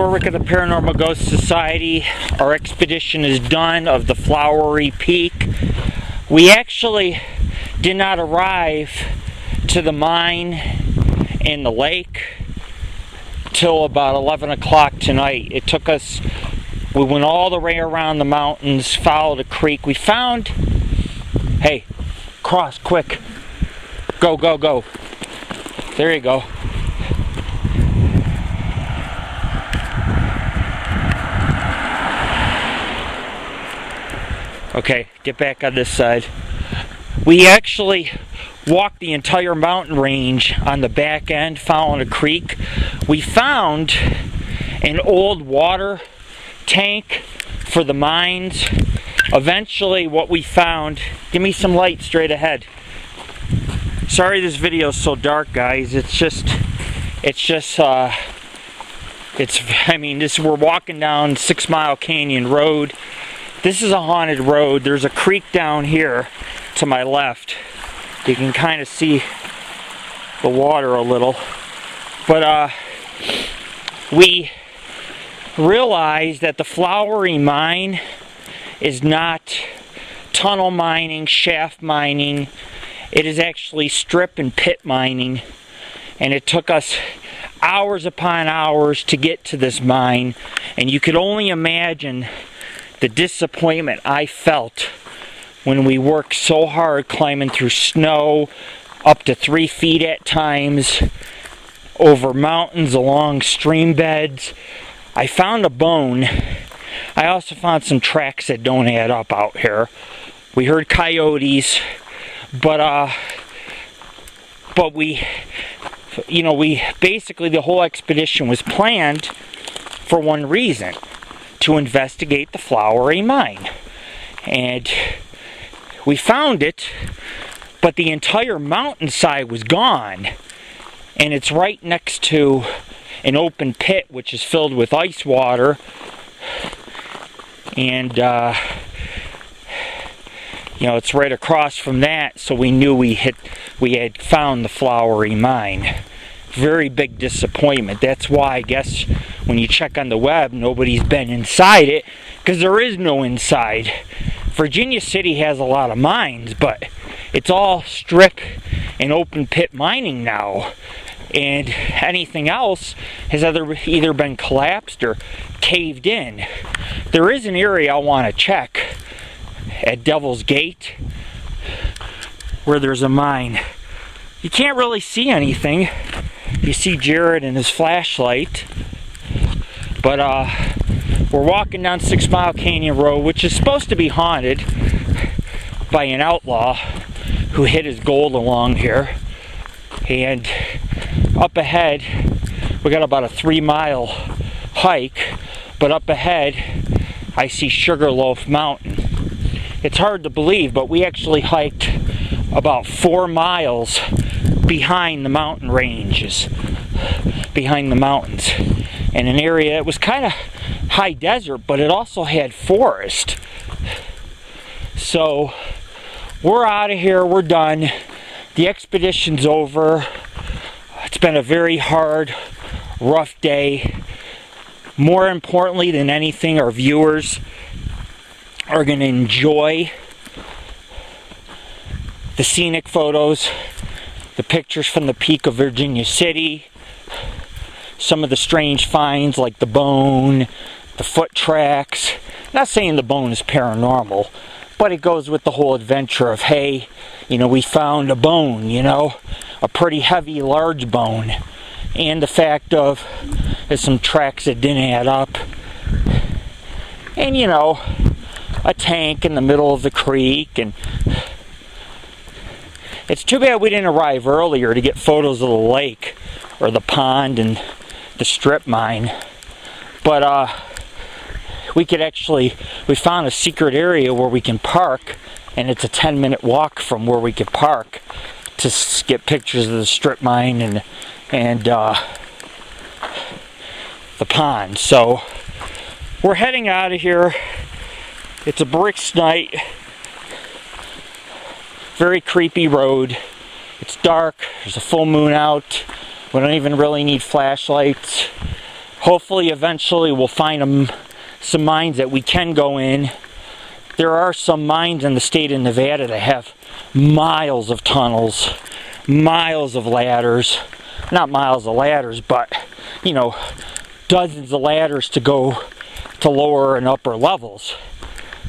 Rick of the Paranormal Ghost Society. Our expedition is done of the Flowery Peak. We actually did not arrive to the mine in the lake till about 11 o'clock tonight. It took us, we went all the way around the mountains, followed a creek. We found, hey, cross quick. Go, go, go. There you go. Okay, get back on this side. We actually walked the entire mountain range on the back end, following a creek. We found an old water tank for the mines. Eventually, what we found, give me some light straight ahead. Sorry this video is so dark, guys. We're walking down 6 Mile Canyon Road. This is a haunted road. There's a creek down here to my left. You can kind of see the water a little. But we realized that the Flowery Mine is not tunnel mining, shaft mining. It is actually strip and pit mining. And it took us hours upon hours to get to this mine. And you could only imagine the disappointment I felt when we worked so hard climbing through snow, up to 3 feet at times, over mountains, along stream beds. I found a bone. I also found some tracks that don't add up out here. We heard coyotes, but we basically, the whole expedition was planned for one reason: to investigate the Flowery Mine. And we found it, but the entire mountainside was gone. And it's right next to an open pit which is filled with ice water. And it's right across from that, so we knew we had found the Flowery Mine. Very big disappointment. That's why I guess when you check on the web, nobody's been inside it, because there is no inside. Virginia City has a lot of mines, but it's all strip and open pit mining now. And anything else has either been collapsed or caved in. There is an area I want to check at Devil's Gate where there's a mine. You can't really see anything. You see Jared and his flashlight. But we're walking down 6 Mile Canyon Road, which is supposed to be haunted by an outlaw who hid his gold along here. And up ahead, we got about a 3-mile hike, but up ahead I see Sugarloaf Mountain. It's hard to believe, but we actually hiked about 4 miles behind the mountain ranges, behind the mountains, in an area that was kind of high desert, but it also had forest. So we're out of here, we're done. The expedition's over. It's been a very hard, rough day. More importantly than anything, our viewers are going to enjoy the scenic photos, the pictures from the peak of Virginia City, some of the strange finds like the bone, the foot tracks. I'm not saying the bone is paranormal, but it goes with the whole adventure of, hey, we found a bone, a pretty heavy, large bone. And the fact of there's some tracks that didn't add up. And, a tank in the middle of the creek. And it's too bad we didn't arrive earlier to get photos of the lake or the pond and the strip mine. But we found a secret area where we can park, and it's a 10-minute walk from where we could park to get pictures of the strip mine and the pond. So we're heading out of here. It's a brisk night. Very creepy road. It's dark. There's a full moon out. We don't even really need flashlights. Hopefully eventually we'll find some mines that we can go in. There are some mines in the state of Nevada that have miles of tunnels, miles of ladders. Not miles of ladders, but, you know, dozens of ladders to go to lower and upper levels.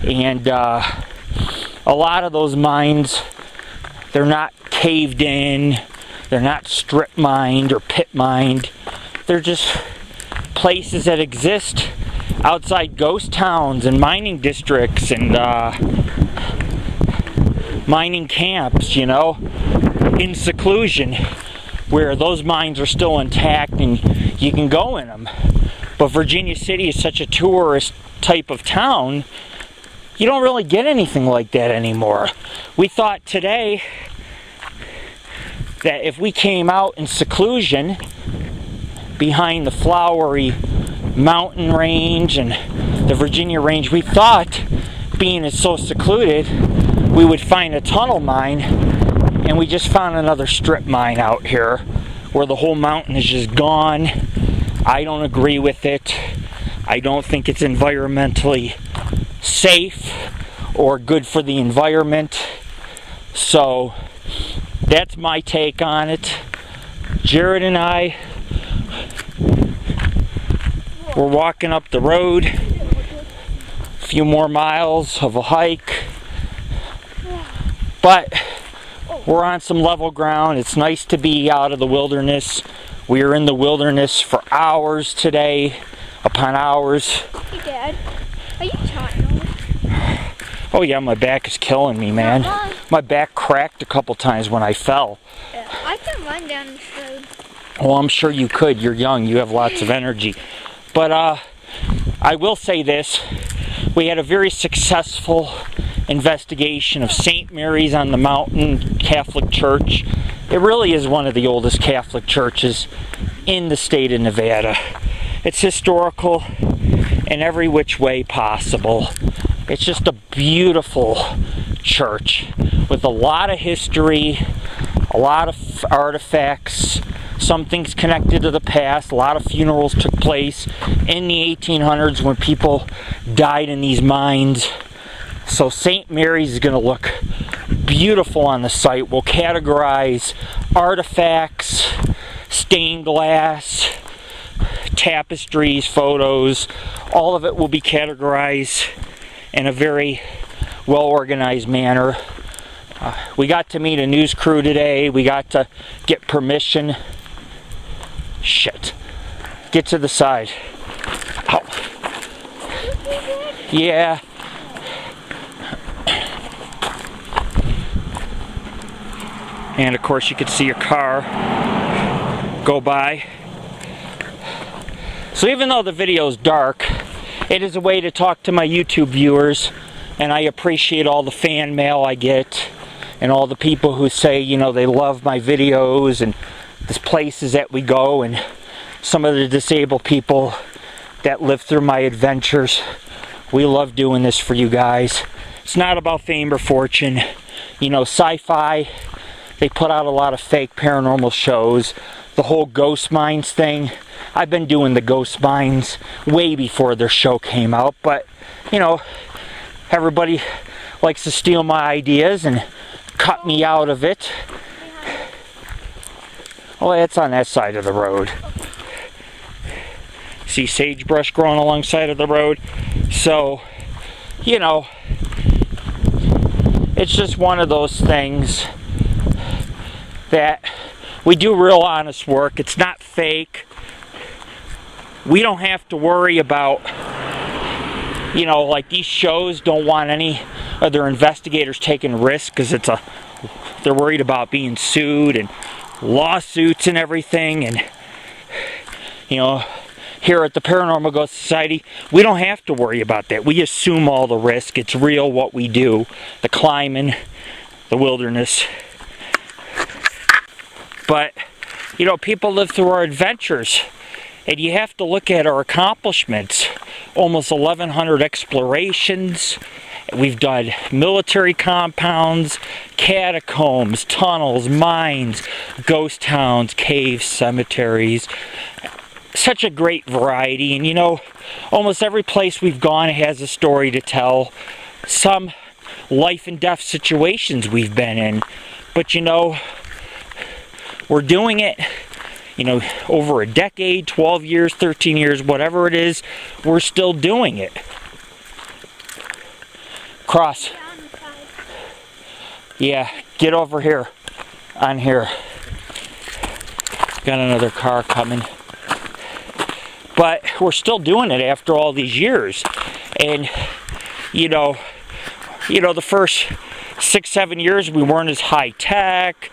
And a lot of those mines, they're not caved in, they're not strip mined or pit mined. They're just places that exist outside ghost towns and mining districts and mining camps, you know, in seclusion, where those mines are still intact and you can go in them. But Virginia City is such a tourist type of town, you don't really get anything like that anymore. We thought today that if we came out in seclusion behind the Flowery Mountain range and the Virginia range, we thought, being it's so secluded, we would find a tunnel mine, and we just found another strip mine out here where the whole mountain is just gone. I don't agree with it. I don't think it's environmentally safe or good for the environment. So that's my take on it. Jared and I, we're walking up the road, a few more miles of a hike, but we're on some level ground. It's nice to be out of the wilderness. We were in the wilderness for hours today, upon hours. Hey Dad, are you tired? Oh yeah, my back is killing me, man. My back cracked a couple times when I fell. Yeah, I can run down this road. Well, I'm sure you could. You're young. You have lots of energy. But I will say this. We had a very successful investigation of St. Mary's on the Mountain Catholic Church. It really is one of the oldest Catholic churches in the state of Nevada. It's historical in every which way possible. It's just a beautiful church with a lot of history, a lot of artifacts, some things connected to the past. A lot of funerals took place in the 1800s when people died in these mines. So St. Mary's is going to look beautiful on the site. We'll categorize artifacts, stained glass, tapestries, photos. All of it will be categorized in a very well-organized manner. We got to meet a news crew today. We got to get permission. Shit. Get to the side. Ow. Yeah. And of course you could see a car go by. So even though the video is dark, it is a way to talk to my YouTube viewers, and I appreciate all the fan mail I get and all the people who say, you know, they love my videos and the places that we go, and some of the disabled people that live through my adventures. We love doing this for you guys. It's not about fame or fortune. You know, Sci-Fi, they put out a lot of fake paranormal shows. The whole ghost mines thing, I've been doing the ghost mines way before their show came out, but you know, everybody likes to steal my ideas and cut me out of it. Oh, it's on that side of the road. See sagebrush growing alongside of the road. So, you know, it's just one of those things that we do real honest work. It's not fake. We don't have to worry about, you know, like these shows don't want any other investigators taking risks because they're worried about being sued and lawsuits and everything. And you know, here at the Paranormal Ghost Society, we don't have to worry about that. We assume all the risk. It's real what we do. The climbing, the wilderness. But, you know, people live through our adventures. And you have to look at our accomplishments. Almost 1,100 explorations. We've done military compounds, catacombs, tunnels, mines, ghost towns, caves, cemeteries, such a great variety. And you know, almost every place we've gone has a story to tell. Some life and death situations we've been in. But you know, we're doing it, you know, over a decade, 12 years, 13 years, whatever it is, we're still doing it. Cross. Yeah, get over here. On here. Got another car coming. But we're still doing it after all these years. And, you know, the first 6-7 years we weren't as high tech.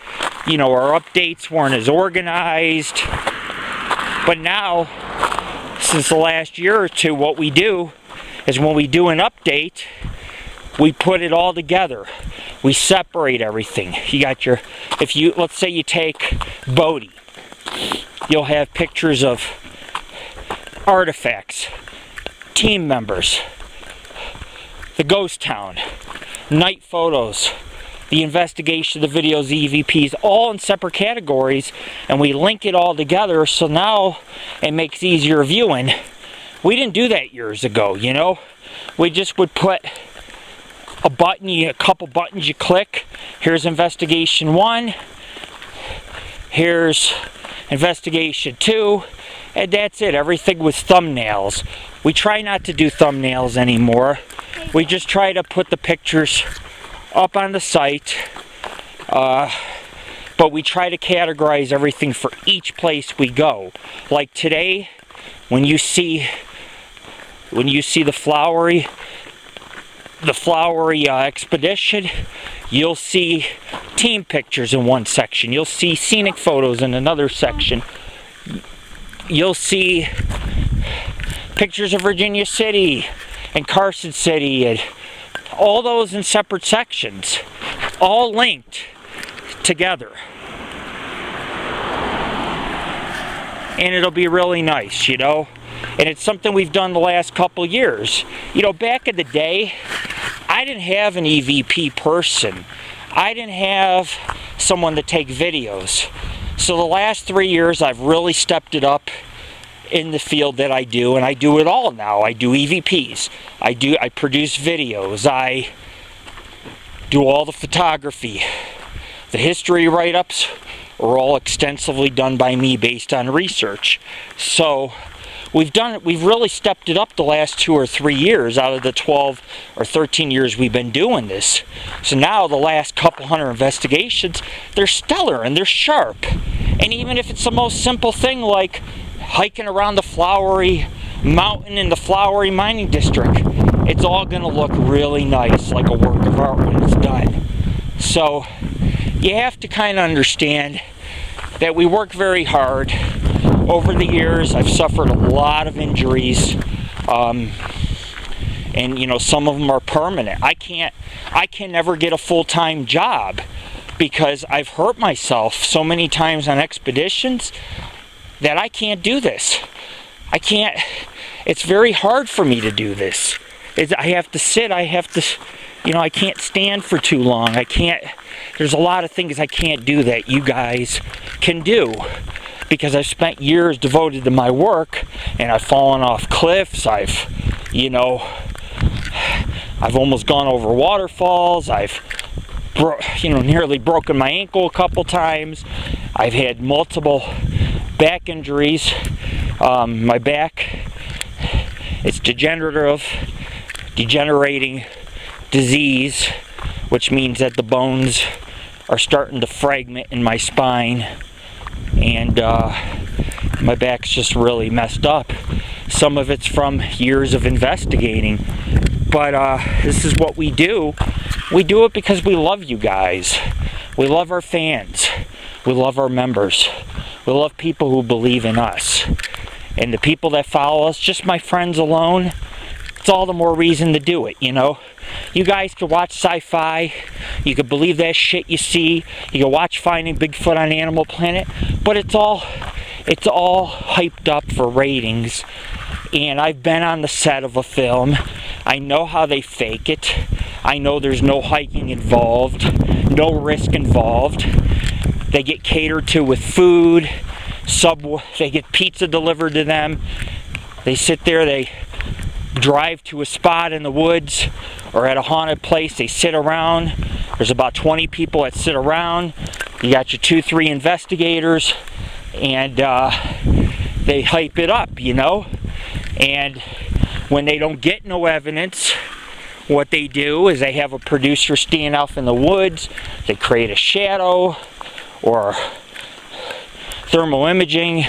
You know, our updates weren't as organized. But now, since the last year or two, what we do is when we do an update, we put it all together. We separate everything. You got your, let's say you take Bodie, you'll have pictures of artifacts, team members, the ghost town, night photos, the investigation, the videos, the EVPs, all in separate categories, and we link it all together, so now it makes easier viewing. We didn't do that years ago, you know? We just would put a button, a couple buttons you click. Here's investigation 1, here's investigation 2, and that's it. Everything was thumbnails. We try not to do thumbnails anymore. We just try to put the pictures up on the site, but we try to categorize everything for each place we go. Like today, when you see the Flowery expedition, you'll see team pictures in one section. You'll see scenic photos in another section. You'll see pictures of Virginia City and Carson City, and all those in separate sections, all linked together. And it'll be really nice, you know. And it's something we've done the last couple years. You know, back in the day, I didn't have an EVP person. I didn't have someone to take videos. So the last 3 years, I've really stepped it up in the field that I do, and I do it all now. I do EVPs. I produce videos. I do all the photography. The history write-ups are all extensively done by me based on research. So we've really stepped it up the last 2 or 3 years out of the 12 or 13 years we've been doing this. So now the last couple hundred investigations, they're stellar and they're sharp. And even if it's the most simple thing like hiking around the Flowery Mountain in the Flowery Mining District, it's all going to look really nice, like a work of art when it's done. So you have to kind of understand that we work very hard. Over the years, I've suffered a lot of injuries, and you know, some of them are permanent. I can never get a full-time job because I've hurt myself so many times on expeditions that I can't do this. I can't. It's very hard for me to do this. I have to sit. I have to, you know, I can't stand for too long. I can't. There's a lot of things I can't do that you guys can do, because I've spent years devoted to my work, and I've fallen off cliffs. I've almost gone over waterfalls. I've nearly broken my ankle a couple times. I've had multiple back injuries. My back, it's degenerating disease, which means that the bones are starting to fragment in my spine, and my back's just really messed up. Some of it's from years of investigating, but this is what we do. We do it because we love you guys. We love our fans. We love our members. We love people who believe in us. And the people that follow us, just my friends alone, it's all the more reason to do it, you know. You guys could watch sci-fi, you could believe that shit you see, you can watch Finding Bigfoot on Animal Planet, but it's all hyped up for ratings. And I've been on the set of a film. I know how they fake it. I know there's no hiking involved, no risk involved. They get catered to with food. they get pizza delivered to them. They sit there, they drive to a spot in the woods or at a haunted place. They sit around. There's about 20 people that sit around. You got your 2-3 investigators, and they hype it up, you know. And when they don't get no evidence, what they do is they have a producer stand off in the woods. They create a shadow or thermal imaging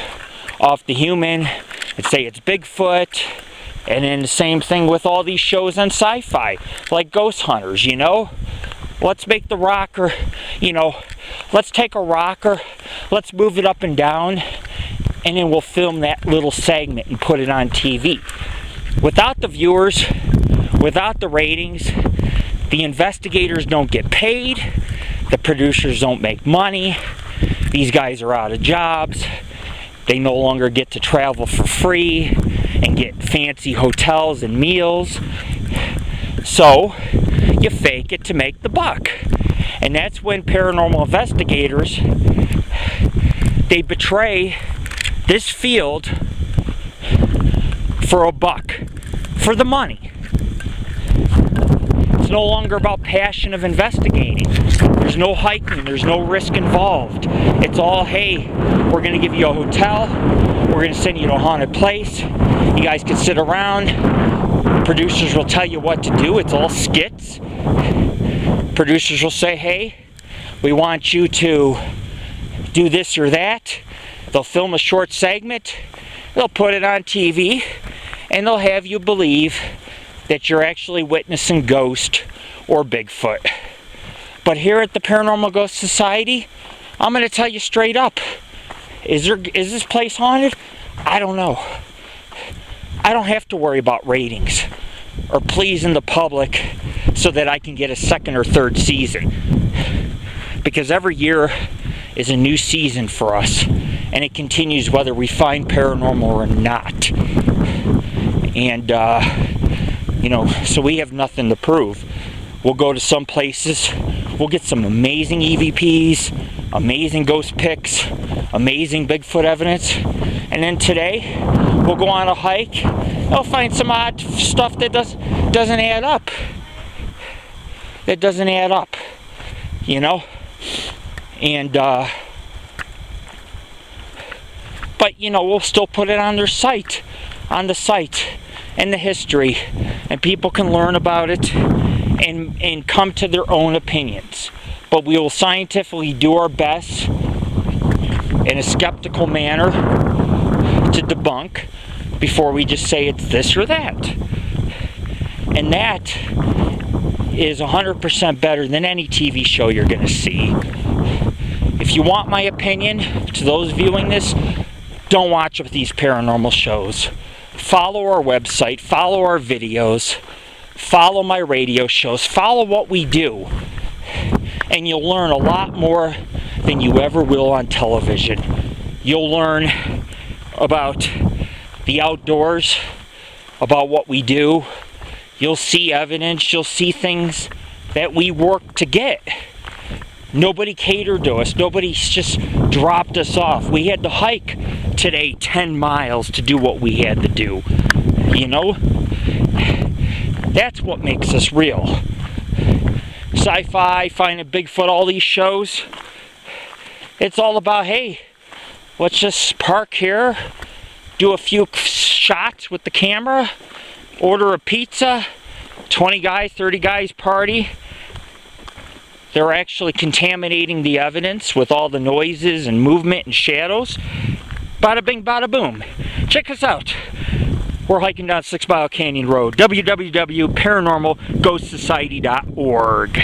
off the human and say it's Bigfoot. And then the same thing with all these shows on sci-fi, like Ghost Hunters, you know. Let's make the rocker, you know, let's take a rocker, let's move it up and down, and then we'll film that little segment and put it on TV. Without the viewers, without the ratings, the investigators don't get paid, the producers don't make money, these guys are out of jobs, they no longer get to travel for free and get fancy hotels and meals. So you fake it to make the buck. And that's when paranormal investigators, they betray this field for a buck, for the money. It's no longer about passion of investigating. There's no hiking, there's no risk involved. It's all, hey, we're going to give you a hotel, we're going to send you to a haunted place, you guys can sit around, producers will tell you what to do, it's all skits. Producers will say, hey, we want you to do this or that. They'll film a short segment, they'll put it on TV, and they'll have you believe that you're actually witnessing ghost or Bigfoot. But here at the Paranormal Ghost Society, I'm going to tell you straight up, is this place haunted? I don't know. I don't have to worry about ratings or pleasing the public so that I can get a second or third season. Because every year is a new season for us, and it continues whether we find paranormal or not. And you know, so we have nothing to prove. We'll go to some places, we'll get some amazing EVPs, amazing ghost pics, amazing Bigfoot evidence, and then today we'll go on a hike, we'll find some odd stuff that doesn't add up. That doesn't add up, you know? And but you know, we'll still put it on their site, on the site, and the history, and people can learn about it and come to their own opinions. But we will scientifically do our best in a skeptical manner to debunk before we just say it's this or that. And that is 100% better than any TV show you're going to see. If you want my opinion, to those viewing this, don't watch these paranormal shows. Follow our website, follow our videos, follow my radio shows, follow what we do, and you'll learn a lot more than you ever will on television. You'll learn about the outdoors, about what we do. You'll see evidence, you'll see things that we work to get. Nobody catered to us, nobody's just dropped us off. We had to hike today 10 miles to do what we had to do, you know? That's what makes us real. Sci-fi, Finding Bigfoot, all these shows, it's all about, hey, let's just park here, do a few shots with the camera, order a pizza, 20 guys, 30 guys party. They're actually contaminating the evidence with all the noises and movement and shadows. Bada bing, bada boom. Check us out. We're hiking down 6 Mile Canyon Road. www.paranormalghostsociety.org.